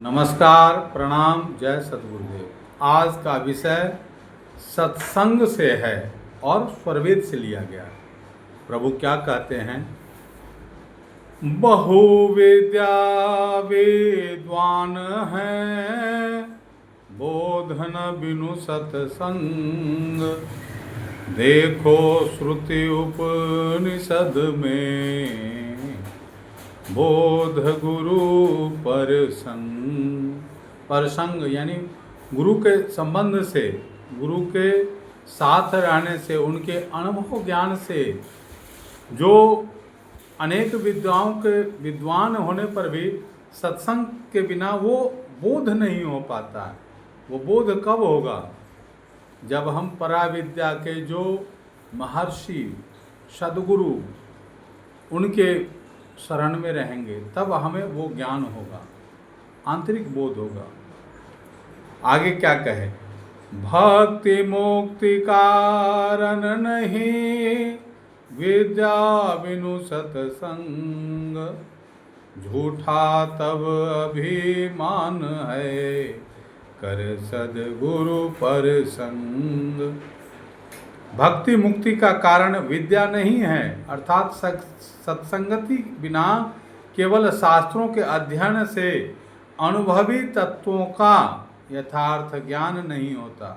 नमस्कार, प्रणाम, जय सतगुरुदेव। आज का विषय सत्संग से है और स्वरवेद से लिया गया है। प्रभु क्या कहते हैं? बहु विद्या विद्वान है, बोधन बिनु सत्संग। देखो श्रुति उपनिषद में, बोध गुरु परसंग यानी गुरु के संबंध से, गुरु के साथ रहने से, उनके अनुभव ज्ञान से, जो अनेक विद्वाओं के विद्वान होने पर भी सत्संग के बिना वो बोध नहीं हो पाता है। वो बोध कब होगा? जब हम पराविद्या के जो महर्षि सद्गुरु उनके शरण में रहेंगे, तब हमें वो ज्ञान होगा, आंतरिक बोध होगा। आगे क्या कहे? भक्ति मुक्ति कारण नहीं, विद्या बिनु सत्संग। झूठा तब अभिमान है, कर सद्गुरु पर संग। भक्ति मुक्ति का कारण विद्या नहीं है, अर्थात सत्संगति बिना केवल शास्त्रों के अध्ययन से अनुभवी तत्वों का यथार्थ ज्ञान नहीं होता।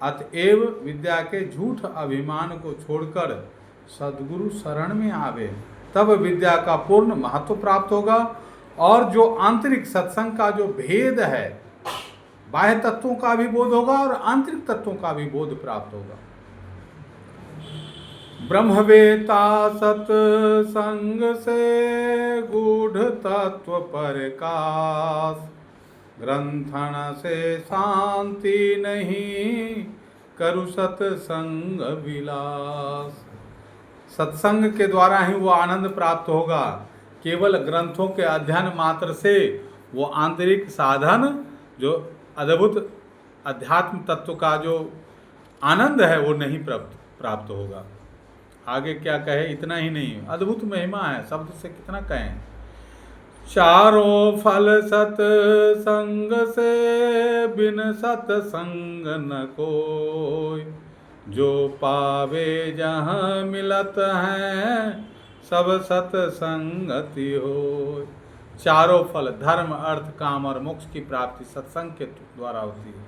अतएव विद्या के झूठ अभिमान को छोड़कर सद्गुरु शरण में आवे, तब विद्या का पूर्ण महत्व प्राप्त होगा और जो आंतरिक सत्संग का जो भेद है, बाह्य तत्वों का भी बोध होगा और आंतरिक तत्वों का भी बोध प्राप्त होगा। ब्रह्मवेता सत्संग से गूढ़ तत्व प्रकाश। ग्रंथन से शांति नहीं, करु सत्संग विलास। सत्संग के द्वारा ही वो आनंद प्राप्त होगा। केवल ग्रंथों के अध्ययन मात्र से वो आंतरिक साधन, जो अद्भुत अध्यात्म तत्व का जो आनंद है, वो नहीं प्राप्त होगा। आगे क्या कहे? इतना ही नहीं, अद्भुत महिमा है, शब्द से कितना कहें। चारों फल सत्संग से, बिन सत्संग न कोई। जो पावे जहाँ मिलत है, सब सत्संगति हो। चारों फल, धर्म, अर्थ, काम और मोक्ष की प्राप्ति सत्संग के द्वारा होती है।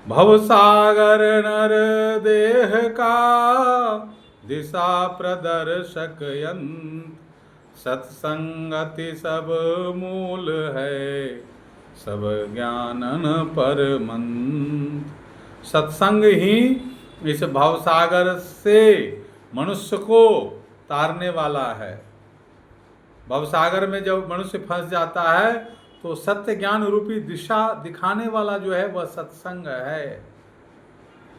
भवसागर नर देह का, दिशा प्रदर्शक यंत्र। सत्संगति सब मूल है, सब ज्ञानन पर मंत्र। सत्संग ही इस भवसागर से मनुष्य को तारने वाला है। भवसागर में जब मनुष्य फंस जाता है, तो सत्य ज्ञान रूपी दिशा दिखाने वाला जो है, वह सत्संग है,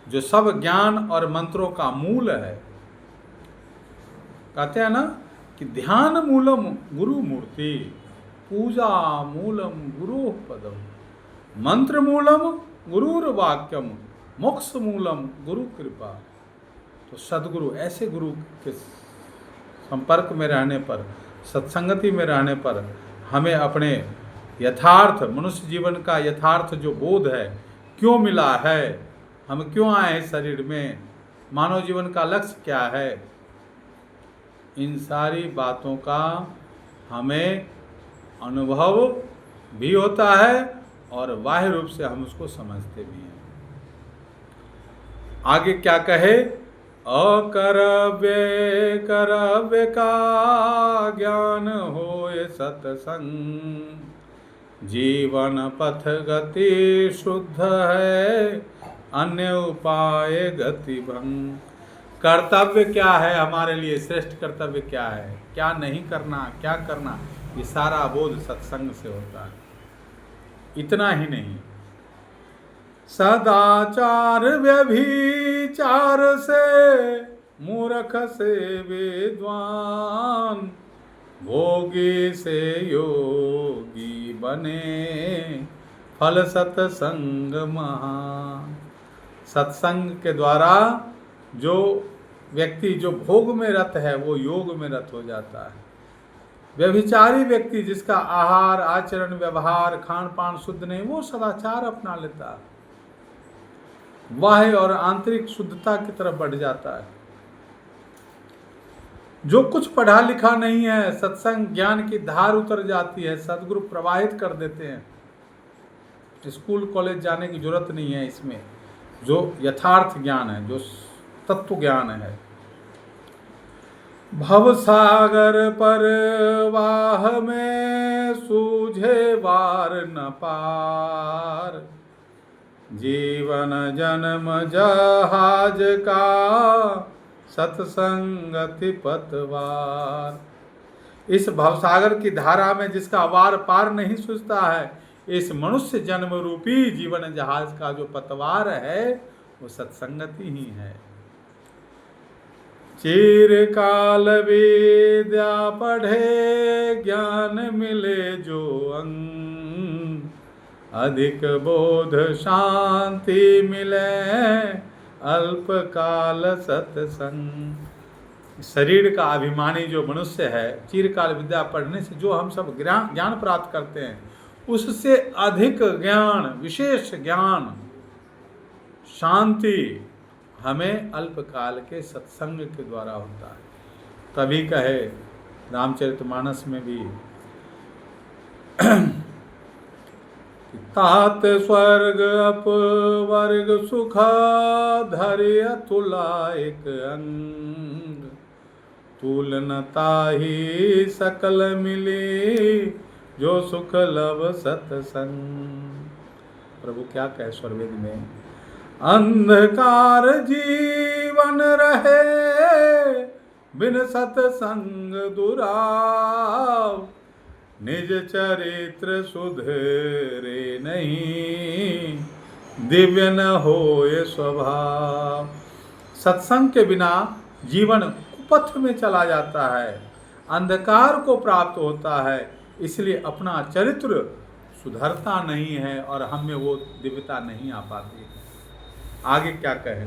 जो सब ज्ञान और मंत्रों का मूल है। कहते हैं ना कि ध्यान मूलम गुरु मूर्ति, पूजा मूलम गुरु पदम, मंत्र मूलम गुरुर वाक्यम, मोक्ष मूलम गुरु कृपा। तो सद्गुरु, ऐसे गुरु के संपर्क में रहने पर, सत्संगति में रहने पर हमें अपने यथार्थ मनुष्य जीवन का यथार्थ जो बोध है, क्यों मिला है, हम क्यों आए हैं शरीर में, मानव जीवन का लक्ष्य क्या है, इन सारी बातों का हमें अनुभव भी होता है और बाह्य रूप से हम उसको समझते भी हैं। आगे क्या कहे? अकरव्य करव्य का ज्ञान होए सत्संग। जीवन पथ गति शुद्ध है, अन्य उपाय गति भंग। कर्तव्य क्या है हमारे लिए? श्रेष्ठ कर्तव्य क्या है, क्या नहीं करना, क्या करना, ये सारा बोध सत्संग से होता है। इतना ही नहीं, सदाचार व्यभिचार से, मूर्ख से विद्वान। भोगी से योगी बने, फल सत्संग महान। सत्संग के द्वारा जो व्यक्ति जो भोग में रत है, वो योग में रत हो जाता है। व्यभिचारी व्यक्ति जिसका आहार, आचरण, व्यवहार, खान पान शुद्ध नहीं, वो सदाचार अपना लेता है, बाह्य और आंतरिक शुद्धता की तरफ बढ़ जाता है। जो कुछ पढ़ा लिखा नहीं है, सत्संग ज्ञान की धार उतर जाती है, सदगुरु प्रवाहित कर देते हैं। स्कूल कॉलेज जाने की जरूरत नहीं है इसमें। जो यथार्थ ज्ञान है, जो तत्व ज्ञान है। भव सागर पर वाह में सूझे वार न पार, जीवन जन्म जहाज का सत्संगति पतवार। इस भवसागर की धारा में जिसका वार पार नहीं सूझता है, इस मनुष्य जन्म रूपी जीवन जहाज का जो पतवार है वो सत्संगति ही है। चिरकाल विद्या पढ़े ज्ञान मिले जो अंग, अधिक बोध शांति मिले अल्पकाल सत्संग। शरीर का अभिमानी जो मनुष्य है, चिरकाल विद्या पढ़ने से जो हम सब ज्ञान प्राप्त करते हैं, उससे अधिक ज्ञान, विशेष ज्ञान, शांति हमें अल्पकाल के सत्संग के द्वारा होता है। तभी कहे रामचरितमानस में भी तात स्वर्ग अपवर्ग सुखा धर्य तुला एक अंग, तुलनता ही सकल मिली जो सुख लव सत्संग। प्रभु क्या कहे स्वरवेद में, अंधकार जीवन रहे बिन सत्संग दुराव, निज चरित्र सुधरे नहीं दिव्य न होए स्वभाव। सत्संग के बिना जीवन कुपथ में चला जाता है, अंधकार को प्राप्त होता है, इसलिए अपना चरित्र सुधरता नहीं है और हम में वो दिव्यता नहीं आ पाती। आगे क्या कहे,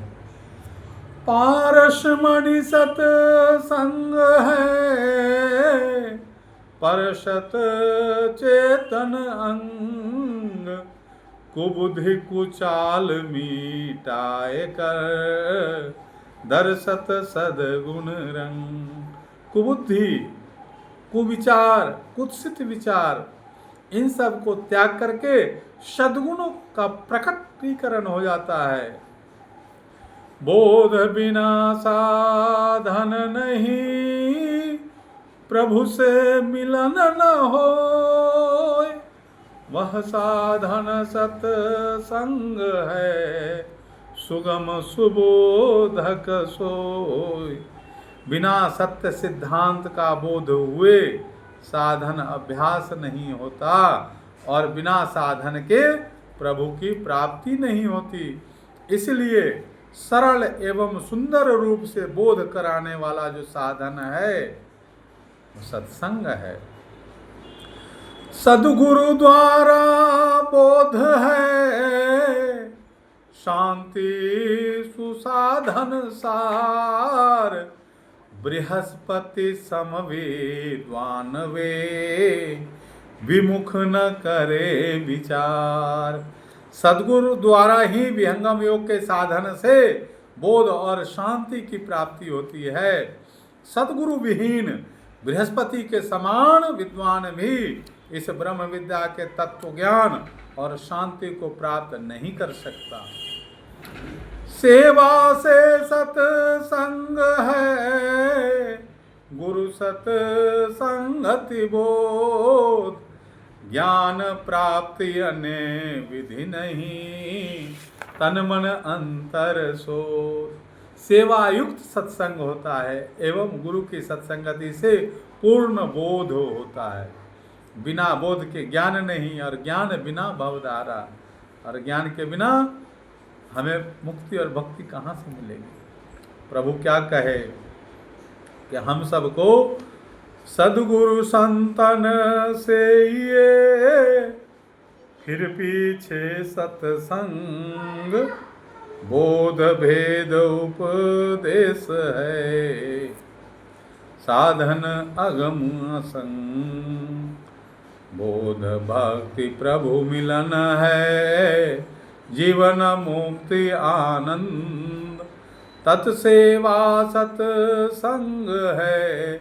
पारस मणि सत्संग है परशत चेतन अंग, कुबुद्धि कुचाल मीटाए कर दर्शत सदगुण रंग। कुबुद्धि, कुविचार, कुत्सित विचार, इन सब को त्याग करके सद्गुणों का प्रकटीकरण हो जाता है। बोध बिना साधन नहीं, प्रभु से मिलन न होय, वह साधन सत्संग है सुगम सुबोधक सोय। बिना सत्य सिद्धांत का बोध हुए साधन अभ्यास नहीं होता और बिना साधन के प्रभु की प्राप्ति नहीं होती। इसलिए सरल एवं सुंदर रूप से बोध कराने वाला जो साधन है वो सत्संग है। सद्गुरु द्वारा बोध है शांति सुसाधन सार, बृहस्पति सम विद्वान वे विमुख न करे विचार। सद्गुरु द्वारा ही विहंगम योग के साधन से बोध और शांति की प्राप्ति होती है। सद्गुरु विहीन बृहस्पति के समान विद्वान भी इस ब्रह्म विद्या के तत्व ज्ञान और शांति को प्राप्त नहीं कर सकता। सेवा से सत्संग है गुरु सत्संगति बोध, ज्ञान प्राप्ति अन्य विधि नहीं तन मन अंतर शोध। सेवा युक्त सत्संग होता है एवं गुरु की सत्संगति से पूर्ण बोध होता है। बिना बोध के ज्ञान नहीं और ज्ञान बिना भवधारा, और ज्ञान के बिना हमें मुक्ति और भक्ति कहाँ से मिलेगी। प्रभु क्या कहे कि हम सबको सद्गुरु संतन से ये फिर पीछे सत्संग, बोध भेद उपदेश है। साधन अगम असंग। बोध भक्ति प्रभु मिलन है, जीवन मुक्ति आनंद। तत्सेवा सत्संग है,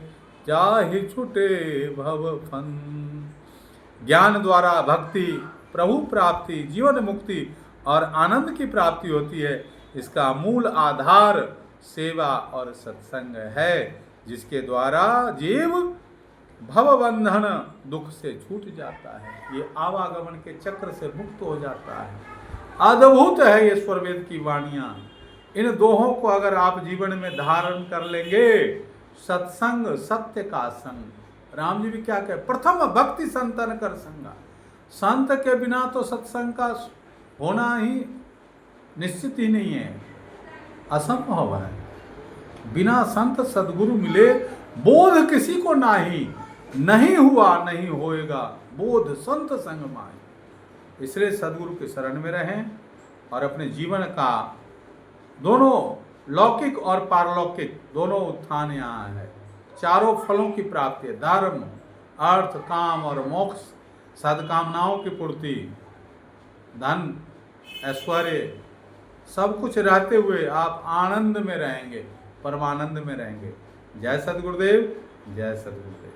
जाहि छुटे भव फंद। ज्ञान द्वारा भक्ति, प्रभु प्राप्ति, जीवन मुक्ति और आनंद की प्राप्ति होती है। इसका मूल आधार सेवा और सत्संग है, जिसके द्वारा जीव भवबंधन दुख से छूट जाता है, ये आवागमन के चक्र से मुक्त हो जाता है। अद्भुत है ये स्वरवेद की वाणियाँ। इन दोहों को अगर आप जीवन में धारण कर लेंगे, सत्संग सत्य का संग। राम जी भी क्या कहे, प्रथम भक्ति संतन कर संगा। संत के बिना तो सत्संग का होना ही निश्चित ही नहीं है, असंभव है। बिना संत सदगुरु मिले बोध किसी को नहीं हुआ नहीं होएगा, बोध संत संग माई। इसलिए सदगुरु के शरण में रहें और अपने जीवन का दोनों लौकिक और पारलौकिक दोनों उत्थान यहाँ है। चारों फलों की प्राप्ति है, धर्म, अर्थ, काम और मोक्ष, सदकामनाओं की पूर्ति, धन, ऐश्वर्य, सब कुछ रहते हुए आप आनंद में रहेंगे, परमानंद में रहेंगे। जय सद्गुरुदेव, जय सद्गुरुदेव।